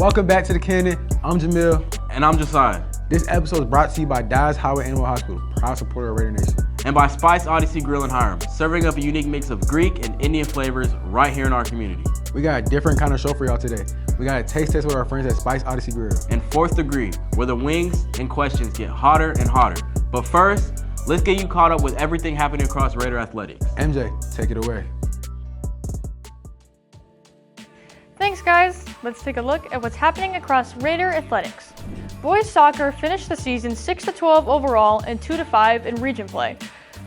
Welcome back to the Cannon. I'm Jamil. And I'm Josiah. This episode is brought to you by Dyes Howard Animal Hospital, proud supporter of Raider Nation. And by Spice Odyssey Grill and Hiram, serving up a unique mix of Greek and Indian flavors right here in our community. We got a different kind of show for y'all today. We got a taste test with our friends at Spice Odyssey Grill. And Fourth Degree, where the wings and questions get hotter and hotter. But first, let's get you caught up with everything happening across Raider Athletics. MJ, take it away. Thanks, guys. Let's take a look at what's happening across Raider Athletics. Boys soccer finished the season 6-12 overall and 2-5 in region play.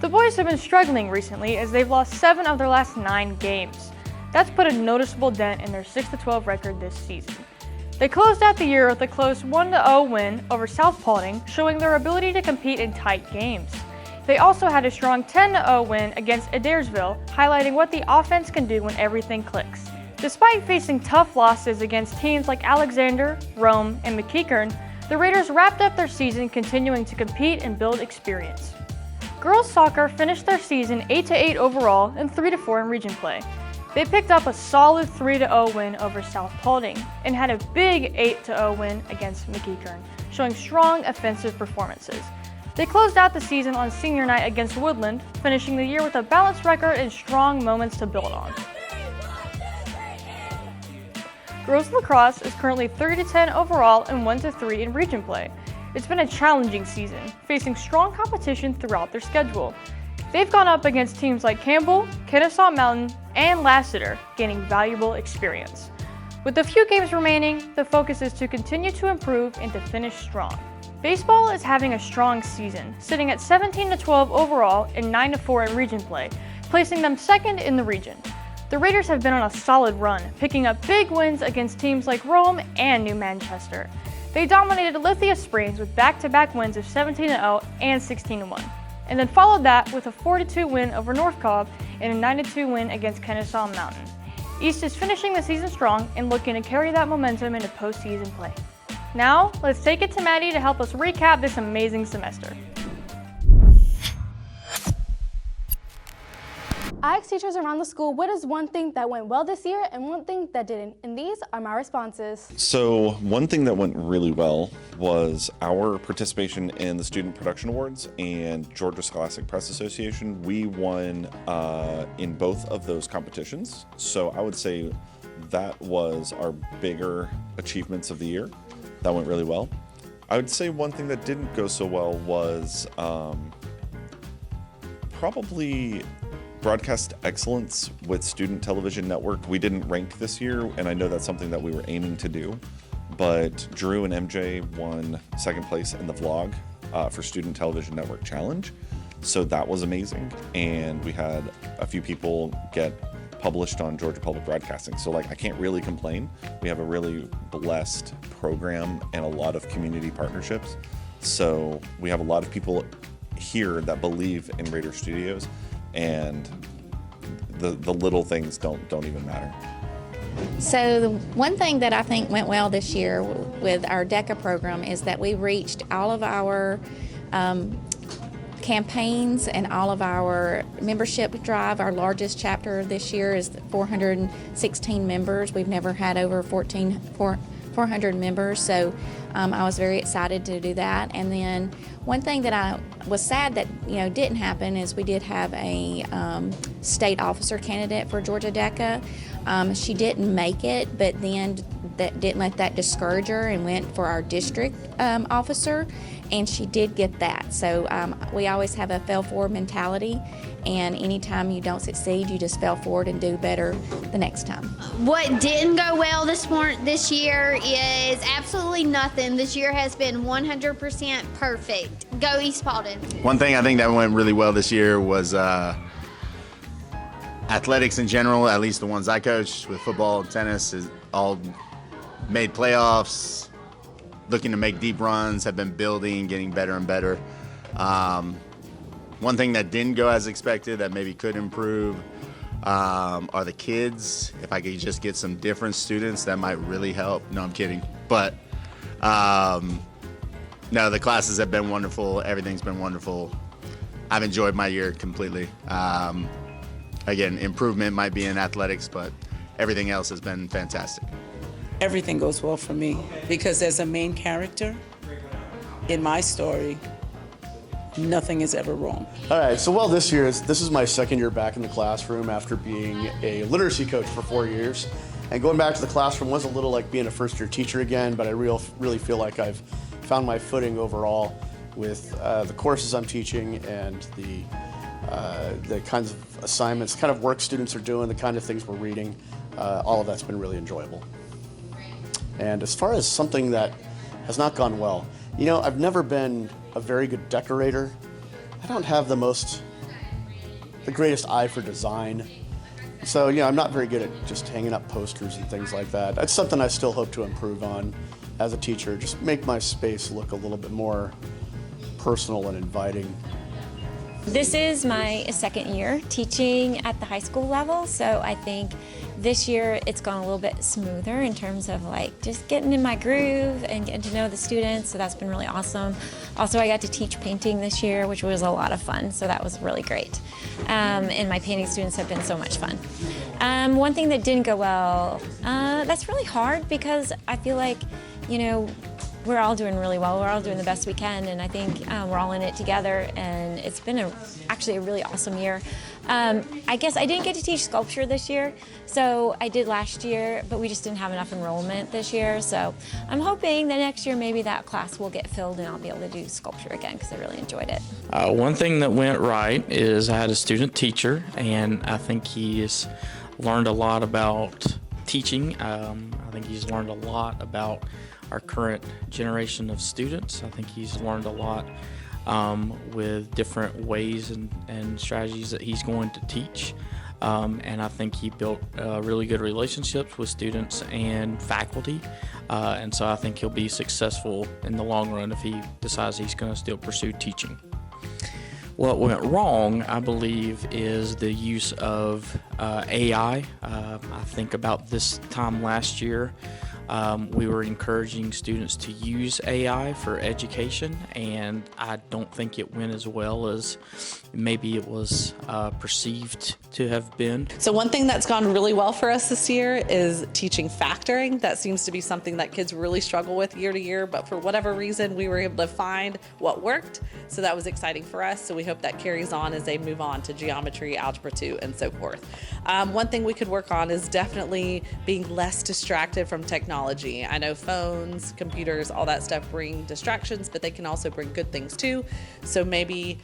The boys have been struggling recently as they've lost 7 of their last 9 games. That's put a noticeable dent in their 6-12 record this season. They closed out the year with a close 1-0 win over South Paulding, showing their ability to compete in tight games. They also had a strong 10-0 win against Adairsville, highlighting what the offense can do when everything clicks. Despite facing tough losses against teams like Alexander, Rome, and McKeekern, the Raiders wrapped up their season continuing to compete and build experience. Girls soccer finished their season 8-8 overall and 3-4 in region play. They picked up a solid 3-0 win over South Paulding and had a big 8-0 win against McKeekern, showing strong offensive performances. They closed out the season on senior night against Woodland, finishing the year with a balanced record and strong moments to build on. Girls lacrosse is currently 3-10 overall and 1-3 in region play. It's been a challenging season, facing strong competition throughout their schedule. They've gone up against teams like Campbell, Kennesaw Mountain, and Lassiter, gaining valuable experience. With a few games remaining, the focus is to continue to improve and to finish strong. Baseball is having a strong season, sitting at 17-12 overall and 9-4 in region play, placing them second in the region. The Raiders have been on a solid run, picking up big wins against teams like Rome and New Manchester. They dominated Lithia Springs with back-to-back wins of 17-0 and 16-1, and then followed that with a 4-2 win over North Cobb and a 9-2 win against Kennesaw Mountain. East is finishing the season strong and looking to carry that momentum into postseason play. Now, let's take it to Maddie to help us recap this amazing semester. I asked teachers around the school what is one thing that went well this year and one thing that didn't, and these are my responses. So one thing that went really well was our participation in the Student Production Awards and Georgia Scholastic Press Association. We won in both of those competitions, so I would say that was our bigger achievements of the year. That went really well. I would say one thing that didn't go so well was probably broadcast excellence with Student Television Network. We didn't rank this year, and I know that's something that we were aiming to do, but Drew and MJ won second place in the vlog for Student Television Network Challenge, so that was amazing, and we had a few people get published on Georgia Public Broadcasting, so I can't really complain. We have a really blessed program and a lot of community partnerships, so we have a lot of people here that believe in Raider Studios, and the little things don't even matter. So the one thing that I think went well this year with our DECA program is that we reached all of our campaigns and all of our membership drive. Our largest chapter this year is 416 members. We've never had over 400 members, so I was very excited to do that. And then one thing that I was sad that didn't happen is we did have a state officer candidate for Georgia DECA. She didn't make it, but then that didn't let that discourage her and went for our district officer, and she did get that. So we always have a fail forward mentality, and anytime you don't succeed, you just fail forward and do better the next time. What didn't go well this year is absolutely nothing. This year has been 100% perfect. Go East Paulding. One thing I think that went really well this year was athletics in general, at least the ones I coached with football and tennis, is all made playoffs, looking to make deep runs, have been building, getting better and better. One thing that didn't go as expected that maybe could improve are the kids. If I could just get some different students, that might really help. No, I'm kidding. But no, the classes have been wonderful. Everything's been wonderful. I've enjoyed my year completely. Again, improvement might be in athletics, but everything else has been fantastic. Everything goes well for me because as a main character in my story, nothing is ever wrong. All right, so this is my second year back in the classroom after being a literacy coach for 4 years. And going back to the classroom was a little like being a first-year teacher again, but I really feel like I've found my footing overall with the courses I'm teaching and the kinds of assignments, kind of work students are doing, the kind of things we're reading. All of that's been really enjoyable. And as far as something that has not gone well, I've never been a very good decorator. I don't have the greatest eye for design. So, I'm not very good at just hanging up posters and things like that. That's something I still hope to improve on as a teacher, just make my space look a little bit more personal and inviting. This is my second year teaching at the high school level, so I think this year it's gone a little bit smoother in terms of just getting in my groove and getting to know the students, so that's been really awesome. Also, I got to teach painting this year, which was a lot of fun, so that was really great. And my painting students have been so much fun. One thing that didn't go well, that's really hard because I feel like, we're all doing really well. We're all doing the best we can, and I think we're all in it together, and it's been actually a really awesome year. I guess I didn't get to teach sculpture this year, so I did last year, but we just didn't have enough enrollment this year, so I'm hoping that next year maybe that class will get filled and I'll be able to do sculpture again because I really enjoyed it. One thing that went right is I had a student teacher, and I think he's learned a lot about teaching. I think he's learned a lot about our current generation of students. I think he's learned a lot with different ways and strategies that he's going to teach. And I think he built really good relationships with students and faculty. And so I think he'll be successful in the long run if he decides he's going to still pursue teaching. What went wrong, I believe, is the use of AI. I think about this time last year, we were encouraging students to use AI for education, and I don't think it went as well as maybe it was perceived to have been. So one thing that's gone really well for us this year is teaching factoring. That seems to be something that kids really struggle with year to year, but for whatever reason, we were able to find what worked. So that was exciting for us. So we hope that carries on as they move on to geometry, algebra 2, and so forth. One thing we could work on is definitely being less distracted from technology. I know phones, computers, all that stuff bring distractions, but they can also bring good things too. So maybe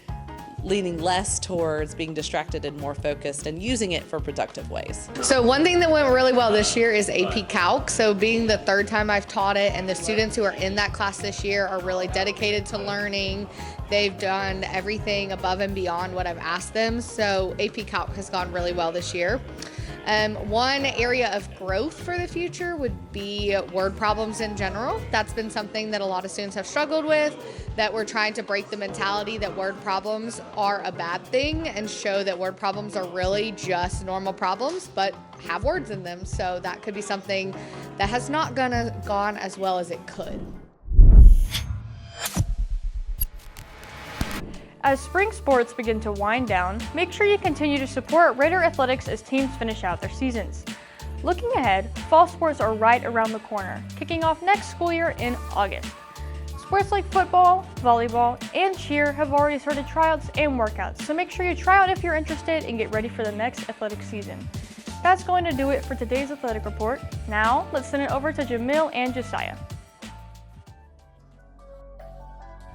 leaning less towards being distracted and more focused and using it for productive ways. So one thing that went really well this year is AP Calc. So being the third time I've taught it, and the students who are in that class this year are really dedicated to learning. They've done everything above and beyond what I've asked them. So AP Calc has gone really well this year. One area of growth for the future would be word problems in general. That's been something that a lot of students have struggled with, that we're trying to break the mentality that word problems are a bad thing and show that word problems are really just normal problems, but have words in them. So that could be something that has not gone as well as it could. As spring sports begin to wind down, make sure you continue to support Raider Athletics as teams finish out their seasons. Looking ahead, fall sports are right around the corner, kicking off next school year in August. Sports like football, volleyball, and cheer have already started tryouts and workouts, so make sure you try out if you're interested and get ready for the next athletic season. That's going to do it for today's athletic report. Now, let's send it over to Jamil and Josiah.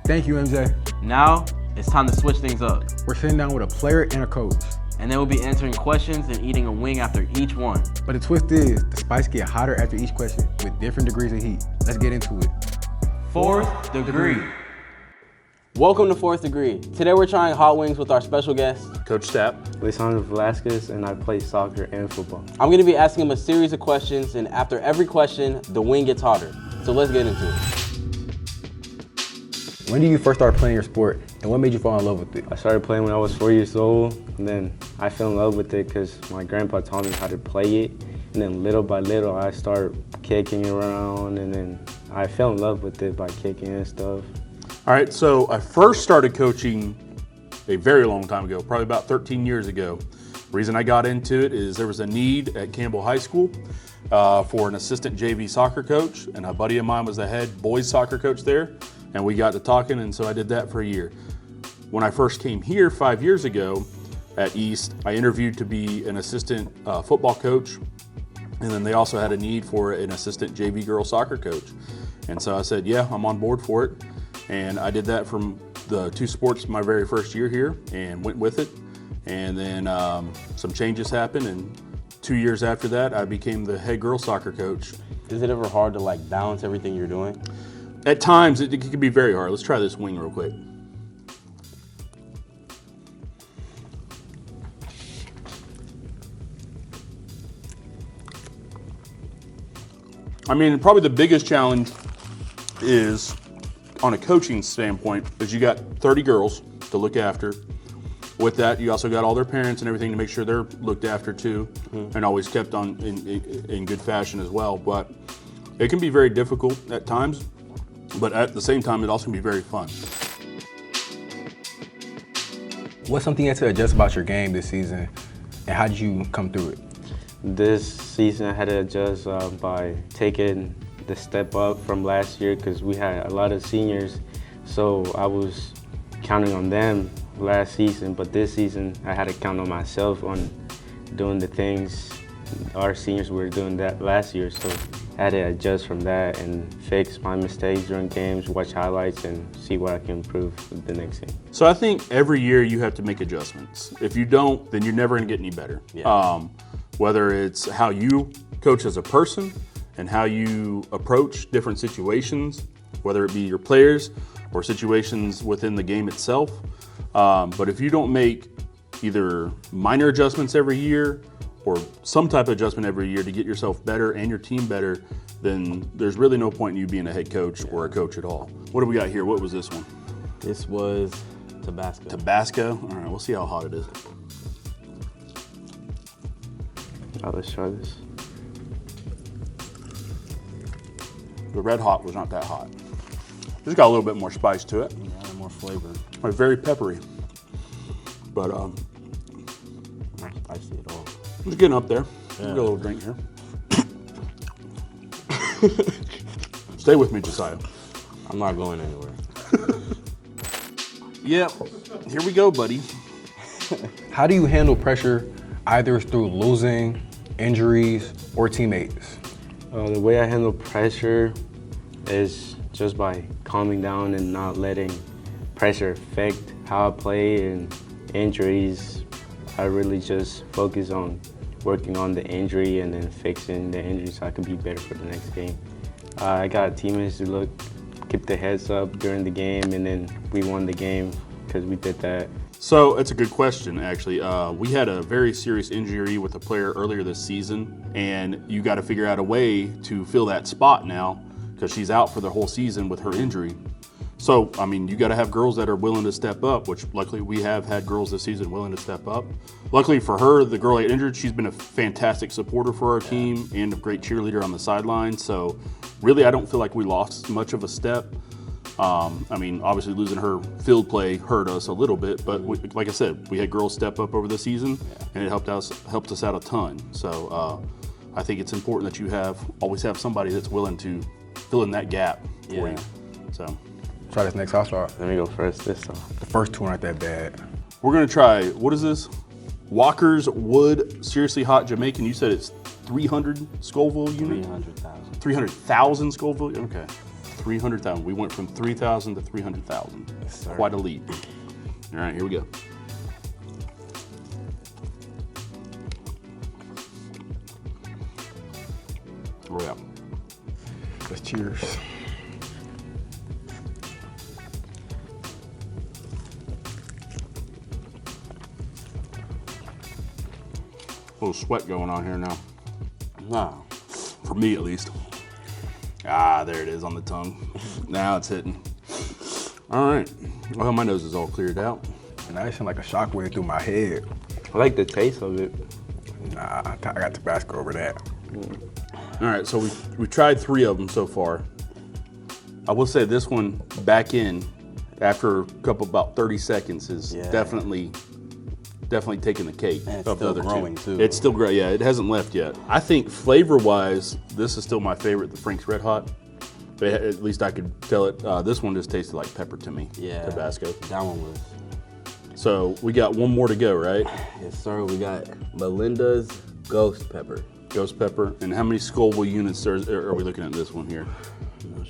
Thank you, MJ. Now, it's time to switch things up. We're sitting down with a player and a coach. And then we'll be answering questions and eating a wing after each one. But the twist is, the spice get hotter after each question with different degrees of heat. Let's get into it. Fourth degree. Welcome to Fourth Degree. Today we're trying hot wings with our special guest, Coach Stapp. Lisandro, and I play soccer and football. I'm gonna be asking him a series of questions, and after every question, the wing gets hotter. So let's get into it. When did you first start playing your sport, and what made you fall in love with it? I started playing when I was 4 years old, and then I fell in love with it because my grandpa taught me how to play it. And then little by little, I started kicking around, and then I fell in love with it by kicking and stuff. All right, so I first started coaching a very long time ago, probably about 13 years ago. Reason I got into it is there was a need at Campbell High School for an assistant JV soccer coach, and a buddy of mine was the head boys soccer coach there, and we got to talking, and so I did that for a year. When I first came here 5 years ago at East, I interviewed to be an assistant football coach, and then they also had a need for an assistant JV girls soccer coach. And so I said, yeah, I'm on board for it. And I did that from the 2 sports my very first year here and went with it. And then some changes happened, and 2 years after that, I became the head girls soccer coach. Is it ever hard to like balance everything you're doing? At times, it can be very hard. Let's try this wing real quick. I mean, probably the biggest challenge is, on a coaching standpoint, is you got 30 girls to look after. With that, you also got all their parents and everything to make sure they're looked after too, and always kept on in good fashion as well. But it can be very difficult at times, but at the same time, it also can be very fun. What's something you had to adjust about your game this season, and how did you come through it? This season I had to adjust by taking the step up from last year because we had a lot of seniors, so I was counting on them last season, but this season I had to count on myself on doing the things our seniors were doing that last year, so I had to adjust from that and fix my mistakes during games, watch highlights, and see what I can improve with the next game. So I think every year you have to make adjustments. If you don't, then you're never going to get any better. Yeah. Whether it's how you coach as a person and how you approach different situations, whether it be your players or situations within the game itself. But if you don't make either minor adjustments every year or some type of adjustment every year to get yourself better and your team better, then there's really no point in you being a head coach or a coach at all. What do we got here? What was this one? This was Tabasco. Tabasco? All right, we'll see how hot it is. Let's try this. The red hot was not that hot. Just got a little bit more spice to it. Yeah, more flavor. Very peppery. But not spicy at all. It's getting up there. Yeah. Get a little drink here. Stay with me, Josiah. I'm not going anywhere. Yep. Here we go, buddy. How do you handle pressure, either through losing, injuries, or teammates? The way I handle pressure is just by calming down and not letting pressure affect how I play, and injuries. I really just focus on working on the injury and then fixing the injury so I can be better for the next game. I got teammates who keep their heads up during the game, and then we won the game because we did that. So it's a good question, actually. We had a very serious injury with a player earlier this season, and you got to figure out a way to fill that spot now because she's out for the whole season with her injury. So, I mean, you got to have girls that are willing to step up, which luckily we have had girls this season willing to step up. Luckily for her, the girl that injured, she's been a fantastic supporter for our team and a great cheerleader on the sideline. So really, I don't feel like we lost much of a step. I mean, obviously losing her field play hurt us a little bit, but like I said, we had girls step up over the season, and it helped us out a ton. So I think it's important that you always have somebody that's willing to fill in that gap for you. So try this next hot shot. Let me go first this time. The first two aren't that bad. We're gonna try, what is this? Walker's Wood Seriously Hot Jamaican. You said it's 300 Scoville unit? 300,000. 300,000 Scoville? Okay. 300,000. We went from 3,000 to 300,000. Yes, quite a leap. All right, here we go. Oh yeah. Let's cheers. A little sweat going on here now. Nah, for me at least. Ah, there it is on the tongue. Now it's hitting. All right. Well, my nose is all cleared out. And that sounded like a shockwave through my head. I like the taste of it. Nah, I got Tabasco over that. All right, so we tried 3 of them so far. I will say this one back in after about 30 seconds is definitely definitely taking the cake And it's of the still other growing, two. too. It's still growing. Yeah, it hasn't left yet. I think flavor-wise, this is still my favorite, the Frank's Red Hot. But at least I could tell it. This one just tasted like pepper to me. Yeah. Tabasco. That one was. So we got one more to go, right? Yes, sir. We got Melinda's Ghost Pepper. Ghost pepper. And how many Scoville units are we looking at this one here?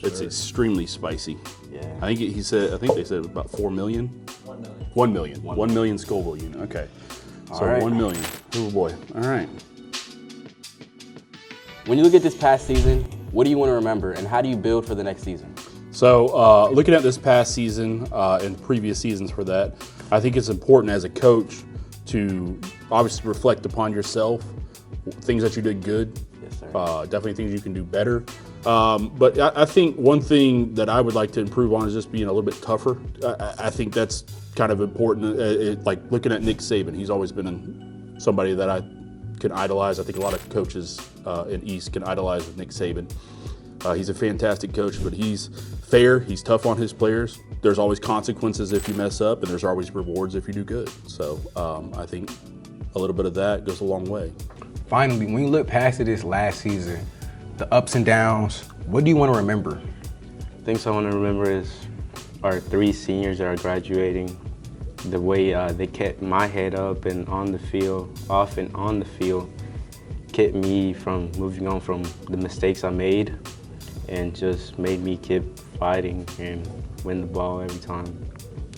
It's extremely spicy. Yeah. I think they said it was about 4 million. 1 million. 1 million. 1 million Scoville unit. Okay. So All right. 1 million. Oh boy. All right. When you look at this past season, what do you want to remember, and how do you build for the next season? So looking at this past season and previous seasons for that, I think it's important as a coach to obviously reflect upon yourself, things that you did good. Yes, sir. Definitely things you can do better. But I think one thing that I would like to improve on is just being a little bit tougher. I think that's kind of important. Like looking at Nick Saban, he's always been somebody that I can idolize. I think a lot of coaches in East can idolize Nick Saban. He's a fantastic coach, but he's fair. He's tough on his players. There's always consequences if you mess up, and there's always rewards if you do good. So I think a little bit of that goes a long way. Finally, when you look past this last season, the ups and downs, what do you want to remember? Things I want to remember is our 3 seniors that are graduating, the way they kept my head up and on the field, off and on the field, kept me from moving on from the mistakes I made and just made me keep fighting and win the ball every time.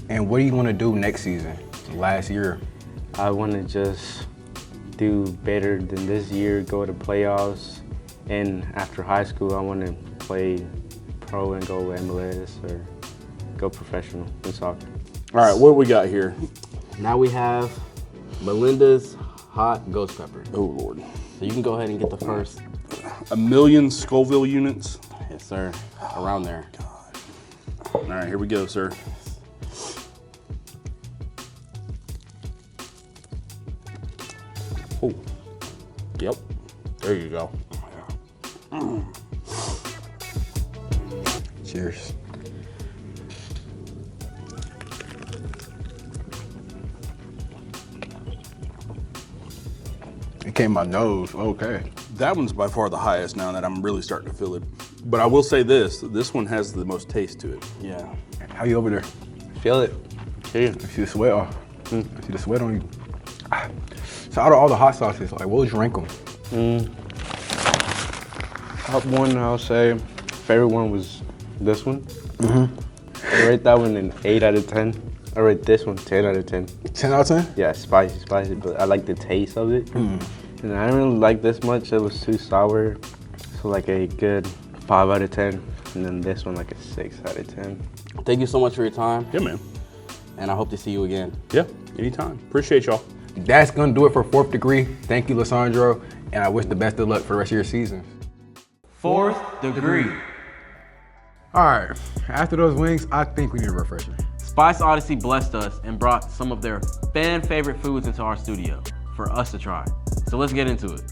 And what do you want to do next season, last year? I want to just do better than this year, go to playoffs, and after high school I want to play pro and go MLS or go professional in soccer. All right, what do we got here? Now we have Melinda's Hot Ghost Pepper. Oh, Lord. So you can go ahead and get the first. 1 million Scoville units? Yes, sir. Around there. All right, here we go, sir. Oh, yep. There you go. Cheers. It came my nose, okay. That one's by far the highest now that I'm really starting to feel it. But I will say this one has the most taste to it. Yeah. How you over there? Feel it. I see the sweat off. I see the sweat on you. So out of all the hot sauces, like what would you rank them? Top one, I'll say, favorite one was this one. I rate that one an 8 out of 10. I rate this one 10 out of 10. 10 out of 10? Yeah, spicy, but I like the taste of it. And I didn't really like this much, it was too sour. So like a good 5 out of 10. And then this one like a 6 out of 10. Thank you so much for your time. Yeah, man. And I hope to see you again. Yeah, anytime. Appreciate y'all. That's gonna do it for 4th degree. Thank you, Lisandro, and I wish the best of luck for the rest of your season. 4th degree. All right, after those wings, I think we need a refresher. Spice Odyssey blessed us and brought some of their fan favorite foods into our studio for us to try. So let's get into it.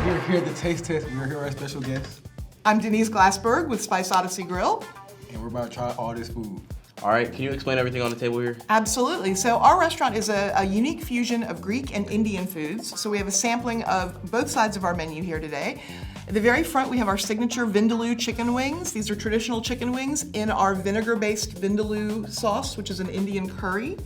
We're here at the taste test. We're here with our special guest, I'm Denise Glassberg with Spice Odyssey Grill. and we're about to try all this food. All right, can you explain everything on the table here? Absolutely. So our restaurant is a unique fusion of Greek and Indian foods. So we have a sampling of both sides of our menu here today. At the very front, we have our signature Vindaloo chicken wings. These are traditional chicken wings in our vinegar-based Vindaloo sauce, which is an Indian curry.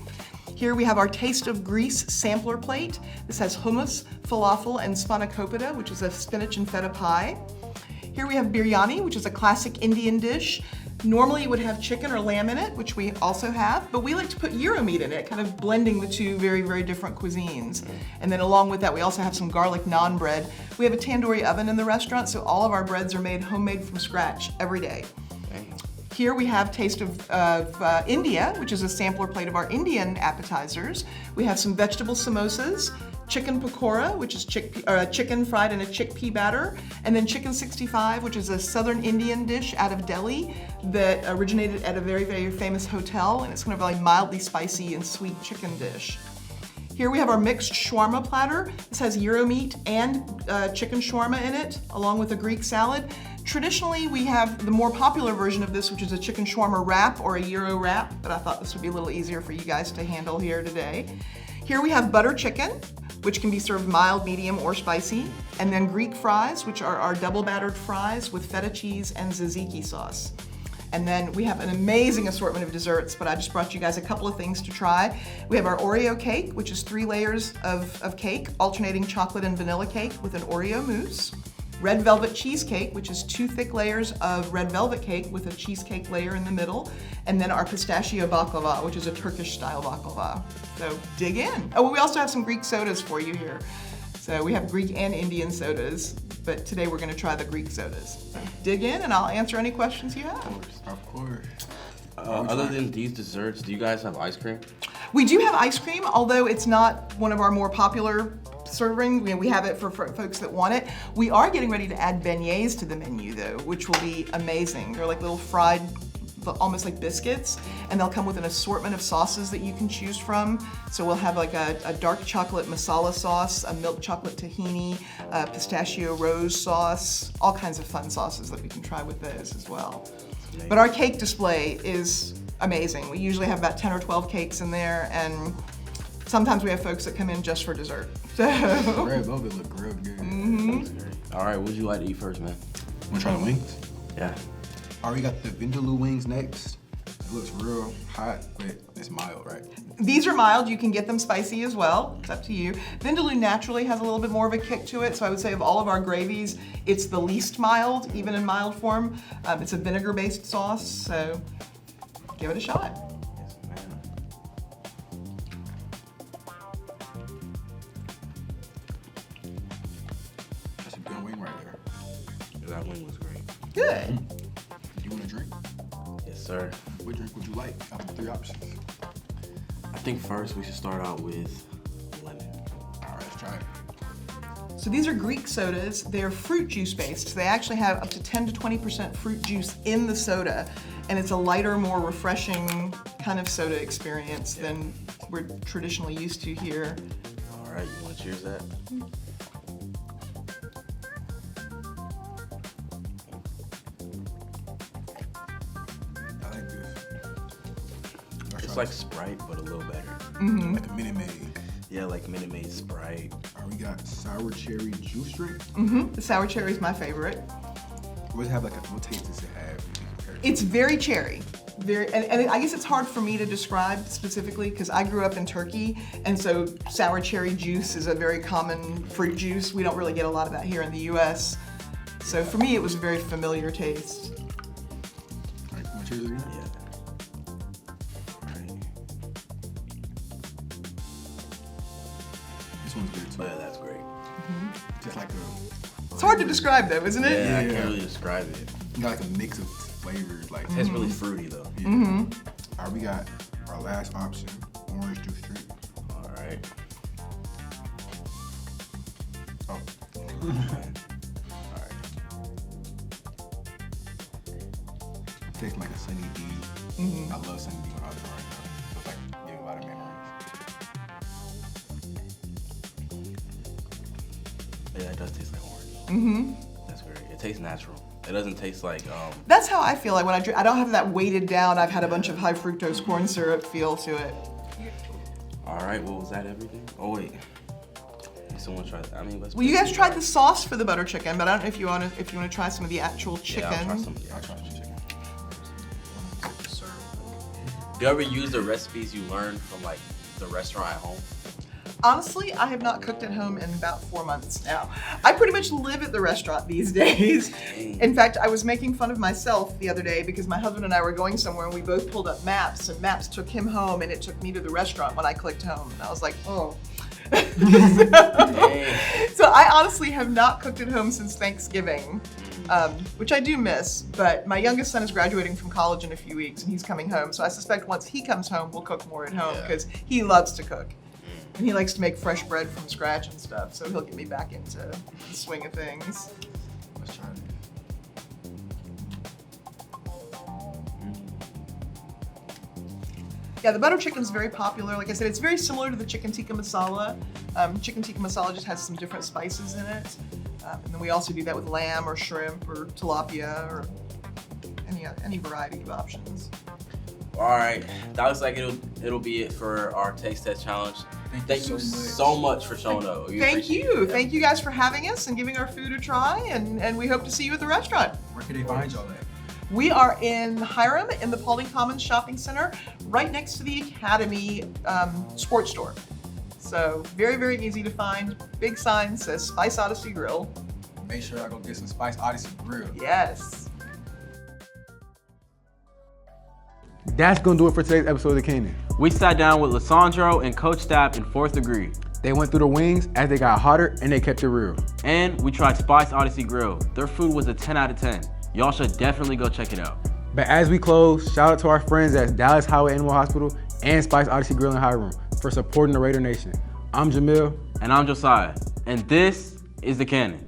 Here we have our Taste of Greece sampler plate. This has hummus, falafel, and spanakopita, which is a spinach and feta pie. Here we have biryani, which is a classic Indian dish. Normally it would have chicken or lamb in it, which we also have, but we like to put gyro meat in it, kind of blending the two very, very different cuisines. And then along with that, we also have some garlic naan bread. We have a tandoori oven in the restaurant, so all of our breads are made homemade from scratch every day. Here we have Taste of India, which is a sampler plate of our Indian appetizers. We have some vegetable samosas, chicken pakora, which is chicken fried in a chickpea batter, and then chicken 65, which is a southern Indian dish out of Delhi that originated at a very, very famous hotel, and it's kind of a mildly spicy and sweet chicken dish. Here we have our mixed shawarma platter. This has gyro meat and chicken shawarma in it, along with a Greek salad. Traditionally, we have the more popular version of this, which is a chicken shawarma wrap or a gyro wrap, but I thought this would be a little easier for you guys to handle here today. Here we have butter chicken, which can be served mild, medium, or spicy, and then Greek fries, which are our double battered fries with feta cheese and tzatziki sauce. And then we have an amazing assortment of desserts, but I just brought you guys a couple of things to try. We have our Oreo cake, which is 3 layers of cake, alternating chocolate and vanilla cake with an Oreo mousse. Red velvet cheesecake, which is 2 thick layers of red velvet cake with a cheesecake layer in the middle. And then our pistachio baklava, which is a Turkish style baklava. So dig in. Oh, we also have some Greek sodas for you here. So we have Greek and Indian sodas, but today we're gonna try the Greek sodas. So dig in and I'll answer any questions you have. Of course. Other than these desserts, do you guys have ice cream? We do have ice cream, although it's not one of our more popular serving. We have it for folks that want it. We are getting ready to add beignets to the menu though, which will be amazing. They're like little fried, almost like biscuits, and they'll come with an assortment of sauces that you can choose from. So we'll have like a dark chocolate masala sauce, a milk chocolate tahini, pistachio rose sauce, all kinds of fun sauces that we can try with those as well. But our cake display is amazing. We usually have about 10 or 12 cakes in there, and sometimes we have folks that come in just for dessert. So. Red velvet look real good. All right, what would you like to eat first, man? Wanna try the wings? Yeah. All right, we got the vindaloo wings next. It looks real hot, but it's mild, right? These are mild. You can get them spicy as well. It's up to you. Vindaloo naturally has a little bit more of a kick to it, so I would say of all of our gravies, it's the least mild, even in mild form. It's a vinegar-based sauce, so give it a shot. Yes, ma'am. That's a good wing right there. That wing was great. Good. You want a drink? Yes, sir. What drink would you like out of the 3 options? I think first we should start out with lemon. All right, let's try it. So these are Greek sodas. They're fruit juice based. So they actually have up to 10 to 20% fruit juice in the soda, and it's a lighter, more refreshing kind of soda experience than we're traditionally used to here. All right, you want to cheers that? I like this. It's like Sprite, but a little better. Like a Minute Maid. Yeah, like Minute Maid Sprite. All right, we got sour cherry juice drink. The sour cherry is my favorite. What taste does it have? It's very cherry. And I guess it's hard for me to describe specifically because I grew up in Turkey, and so sour cherry juice is a very common fruit juice. We don't really get a lot of that here in the US. So for me, it was a very familiar taste. All right, want to cheers again? Yeah. This one's good too. Yeah, that's great. Just like It's hard to describe though, isn't it? Yeah, I can't really describe it. you got like a mix of flavors. Like It's really fruity though. Yeah. All right, we got our last option, orange juice drink. All right. Oh. Tastes like a Sunny D. I love Sunny D when I was growing up. It's like giving a lot of memories. Yeah, it does taste like orange. That's great. It tastes natural. It doesn't taste like That's how I feel like when I drink. I don't have that weighted down, I've had a bunch of high fructose corn syrup feel to it. All right, well, was that everything? Oh wait. Someone try. I mean, let's. Well, you guys tried the sauce for the butter chicken, but I don't know if you want to try some of the actual chicken. Yeah, I'll try some. Yeah, I'll try some chicken. Do you ever use the recipes you learned from like the restaurant at home? Honestly, I have not cooked at home in about 4 months now. I pretty much live at the restaurant these days. In fact, I was making fun of myself the other day because my husband and I were going somewhere and we both pulled up maps, and maps took him home and it took me to the restaurant when I clicked home. And I was like, oh. So I honestly have not cooked at home since Thanksgiving, which I do miss, but my youngest son is graduating from college in a few weeks and he's coming home. So I suspect once he comes home, we'll cook more at home because he loves to cook. And he likes to make fresh bread from scratch and stuff, so he'll get me back into the swing of things. Let's try it. Yeah, the butter chicken's very popular. Like I said, it's very similar to the chicken tikka masala. Chicken tikka masala just has some different spices in it. And then we also do that with lamb or shrimp or tilapia or any variety of options. All right, that looks like it'll be it for our taste test challenge. Thank you so much for showing up. Thank you guys for having us and giving our food a try, and we hope to see you at the restaurant. Where can they find y'all at? We are in Hiram in the Paulding Commons Shopping Center, right next to the Academy sports store. So very, very easy to find. Big sign says Spice Odyssey Grill. Make sure I go get some Spice Odyssey Grill. Yes. That's gonna do it for today's episode of The Canyon. We sat down with Lisandro and Coach Stapp in 4th degree. They went through the wings as they got hotter and they kept it real. And we tried Spice Odyssey Grill. Their food was a 10 out of 10. Y'all should definitely go check it out. But as we close, shout out to our friends at Dallas Highway Animal Hospital and Spice Odyssey Grill in Hiram for supporting the Raider Nation. I'm Jamil. And I'm Josiah. And this is The Cannon.